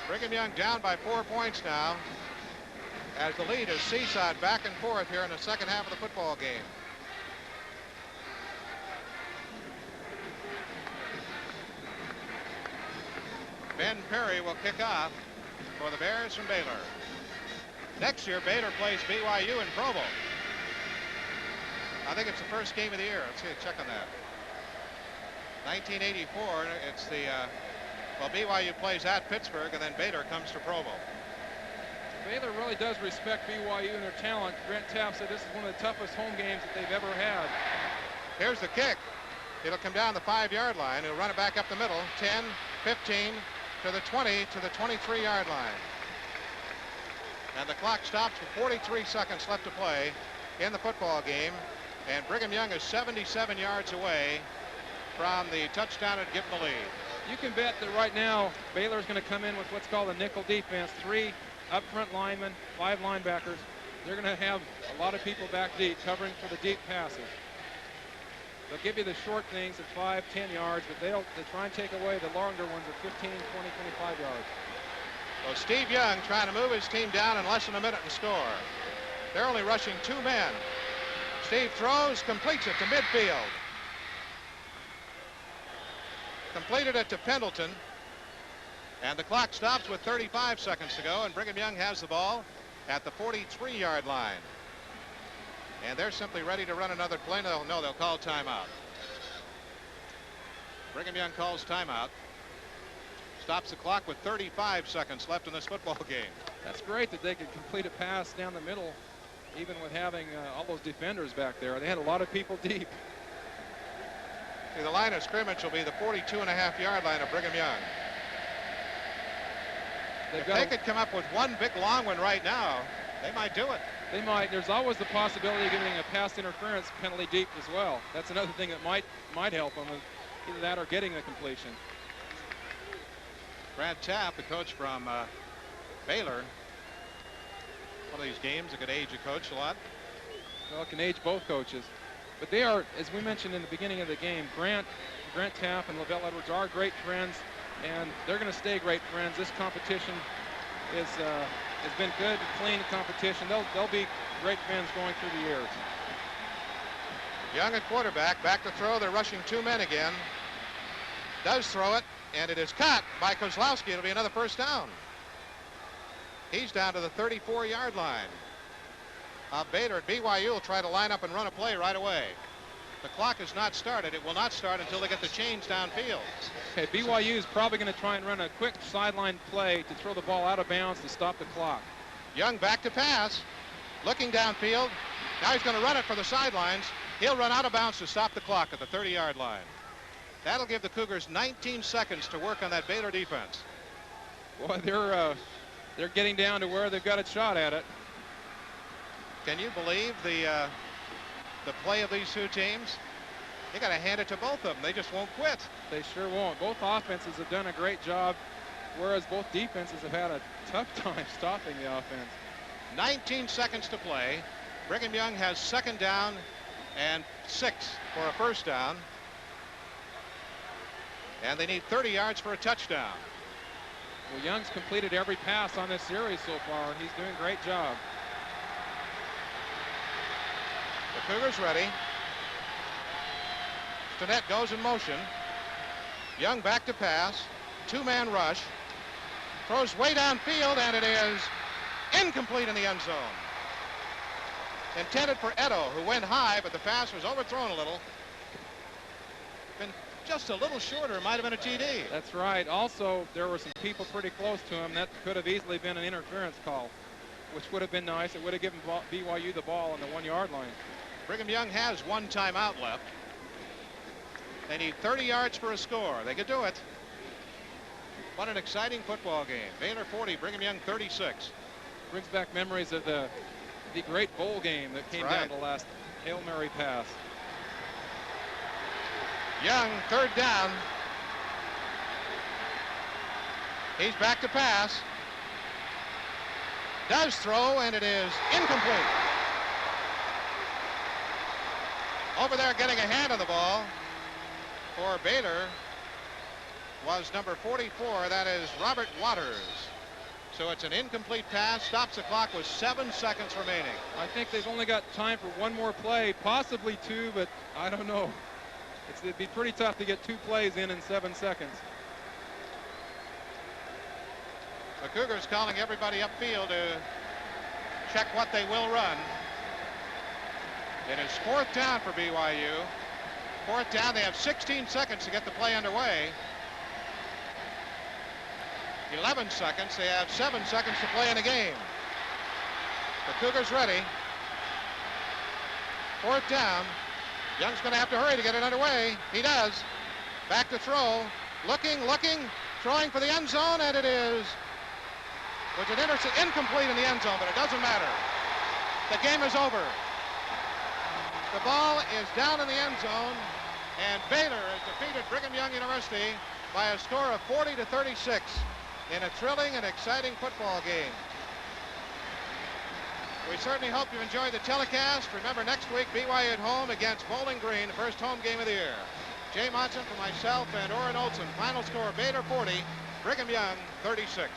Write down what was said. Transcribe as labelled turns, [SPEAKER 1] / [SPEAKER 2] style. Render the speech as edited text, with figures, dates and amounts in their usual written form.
[SPEAKER 1] Brigham Young down by 4 points now, as the lead is seesawed back and forth here in the second half of the football game. Ben Perry will kick off for the Bears from Baylor. Next year, Baylor plays BYU in Provo. I think it's the first game of the year. Let's see, check on that. 1984, it's the, well, BYU plays at Pittsburgh, and then Baylor comes to Provo.
[SPEAKER 2] Baylor really does respect BYU and their talent. Grant Tapp said this is one of the toughest home games that they've ever had.
[SPEAKER 1] Here's the kick. It'll come down the 5-yard line. He'll run it back up the middle. 10, 15, to the 20, to the 23-yard line. And the clock stops with 43 seconds left to play in the football game. And Brigham Young is 77 yards away from the touchdown and give them the lead.
[SPEAKER 2] You can bet that right now Baylor's going to come in with what's called a nickel defense. 3 up front linemen, 5 linebackers. They're going to have a lot of people back deep covering for the deep passes. They'll give you the short things at 5, 10 yards, but they'll try and take away the longer ones at 15, 20, 25 yards.
[SPEAKER 1] So Steve Young trying to move his team down in less than a minute and score. They're only rushing 2 men. Steve throws, completes it to midfield. Completed it to Pendleton. And the clock stops with 35 seconds to go, and Brigham Young has the ball at the 43-yard line. And they're simply ready to run another play. No, they'll call timeout. Brigham Young calls timeout. Stops the clock with 35 seconds left in this football game.
[SPEAKER 2] That's great that they could complete a pass down the middle, even with having all those defenders back there. They had a lot of people deep.
[SPEAKER 1] See, the line of scrimmage will be the 42.5-yard line of Brigham Young. If they could come up with one big long one right now, they might do it.
[SPEAKER 2] They might. There's always the possibility of getting a pass interference penalty deep as well. That's another thing that might help them, either that or getting the completion.
[SPEAKER 1] Brad Tapp, the coach from Baylor. One of these games that could age a coach a lot.
[SPEAKER 2] Well, it can age both coaches. But they are, as we mentioned in the beginning of the game, Grant Tapp and Lavelle Edwards are great friends, and they're going to stay great friends. This competition has been good, clean competition. They'll be great friends going through the years.
[SPEAKER 1] Young at quarterback, back to throw. They're rushing 2 men again. Does throw it, and it is caught by Kozlowski. It'll be another first down. He's down to the 34-yard line. Baylor at BYU will try to line up and run a play right away. The clock has not started. It will not start until they get the chains downfield.
[SPEAKER 2] Okay, BYU is probably going to try and run a quick sideline play to throw the ball out of bounds to stop the clock.
[SPEAKER 1] Young back to pass, looking downfield. Now he's going to run it for the sidelines. He'll run out of bounds to stop the clock at the 30-yard line. That'll give the Cougars 19 seconds to work on that Baylor defense.
[SPEAKER 2] Boy, they're getting down to where they've got a shot at it.
[SPEAKER 1] Can you believe the play of these two teams? You got to hand it to both of them. They just won't quit.
[SPEAKER 2] They sure won't. Both offenses have done a great job, whereas both defenses have had a tough time stopping the offense.
[SPEAKER 1] 19 seconds to play. Brigham Young has 2nd down and 6 for a first down. And they need 30 yards for a touchdown.
[SPEAKER 2] Well, Young's completed every pass on this series so far, and he's doing a great job.
[SPEAKER 1] The Cougars ready. Stinnett goes in motion. Young back to pass. 2-man rush. Throws way downfield, and it is incomplete in the end zone. Intended for Edo, who went high, but the pass was overthrown a little. Been just a little shorter. Might have been a TD.
[SPEAKER 2] That's right. Also, there were some people pretty close to him. That could have easily been an interference call, which would have been nice. It would have given BYU the ball on the 1-yard line.
[SPEAKER 1] Brigham Young has 1 timeout left. They need 30 yards for a score. They could do it. What an exciting football game. Baylor 40, Brigham Young 36.
[SPEAKER 2] Brings back memories of the great bowl game that came down to the last Hail Mary pass.
[SPEAKER 1] Young, 3rd down. He's back to pass. Does throw, and it is incomplete. Over there getting a hand on the ball for Baylor was number 44. That is Robert Waters. So it's an incomplete pass, stops the clock with 7 seconds remaining.
[SPEAKER 2] I think they've only got time for one more play, possibly two, but I don't know. It'd be pretty tough to get 2 plays in 7 seconds.
[SPEAKER 1] The Cougars calling everybody upfield to check what they will run. It is 4th down for BYU. 4th down, they have 16 seconds to get the play underway. 11 seconds, they have 7 seconds to play in the game. The Cougars ready. 4th down. Young's going to have to hurry to get it underway. He does. Back to throw. Looking, throwing for the end zone, and it is. Was it incomplete in the end zone, but it doesn't matter. The game is over. The ball is down in the end zone, and Baylor has defeated Brigham Young University by a score of 40-36 in a thrilling and exciting football game. We certainly hope you enjoyed the telecast. Remember, next week, BYU at home against Bowling Green, the first home game of the year. Jay Monson for myself and Orrin Olson. Final score, Baylor 40, Brigham Young 36.